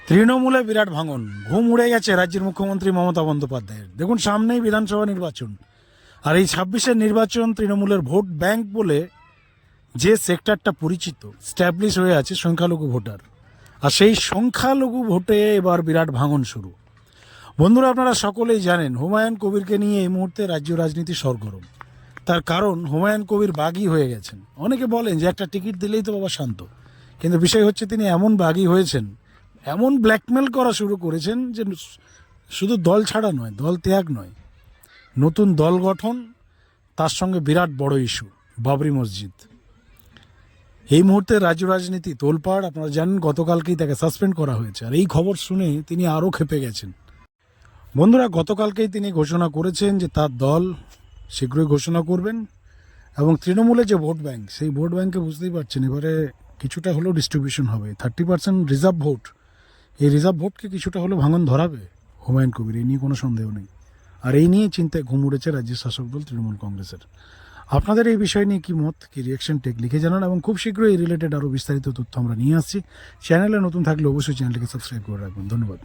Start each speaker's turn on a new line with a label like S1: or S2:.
S1: তৃণমূলে বিরাট ভাঙন, ঘুম উড়ে গেছে রাজ্যের মুখ্যমন্ত্রী মমতা বন্দ্যোপাধ্যায়ের। দেখুন, সামনেই বিধানসভা নির্বাচন, আর এই 26-এর নির্বাচন তৃণমূলের ভোট ব্যাংক বলে যে সেক্টরটা পরিচিত, স্ট্যাবলিশ হয়ে আছে সংখ্যালঘু ভোটার, আর সেই সংখ্যালঘু ভোটে এবার বিরাট ভাঙন শুরু। বন্ধুরা, আপনারা সকলেই জানেন হুমায়ুন কবিরকে নিয়ে এই মুহূর্তে রাজ্য রাজনীতি সরগরম। তার কারণ হুমায়ুন কবির বাগী হয়ে গেছেন। অনেকে বলেন যে একটা টিকিট দিলেই তো বাবা শান্ত, কিন্তু বিষয় হচ্ছে তিনি এমন বাগী হয়েছেন, এমন ব্ল্যাকমেল করা শুরু করেছেন যে শুধু দল ছাড়া নয়, দল ত্যাগ নয়, নতুন দল গঠন, তার সঙ্গে বিরাট বড় ইস্যু বাবরি মসজিদ। এই মুহূর্তে রাজ্য রাজনীতি তোলপাড়। আপনারা জানেন গতকালকেই তাকে সাসপেন্ড করা হয়েছে, আর এই খবর শুনে তিনি আরও ক্ষেপে গেছেন। বন্ধুরা, গতকালকেই তিনি ঘোষণা করেছেন যে তার দল শীঘ্রই ঘোষণা করবেন, এবং তৃণমূলের যে ভোট ব্যাংক, সেই ভোট ব্যাংকে বুঝতেই পারছেন এবারে কিছুটা হলেও ডিস্ট্রিবিউশন হবে। 30% রিজার্ভ ভোট, এই রিজার্ভ ভোটকে কিছুটা হলেও ভাঙন ধরাবে হুমায়ুন কবির, এই নিয়ে কোনো সন্দেহ নেই। আর এই নিয়ে চিন্তায় ঘুম উড়েছে রাজ্যের শাসক দল তৃণমূল কংগ্রেসের। আপনাদের এই বিষয় নিয়ে কি মত, কি রিয়াকশন টেক লিখে জানান, এবং খুব শীঘ্রই এই রিলেটেড আরও বিস্তারিত তথ্য আমরা নিয়ে আসছি। চ্যানেলে নতুন থাকলে অবশ্যই চ্যানেলটিকে সাবস্ক্রাইব করে রাখবেন। ধন্যবাদ।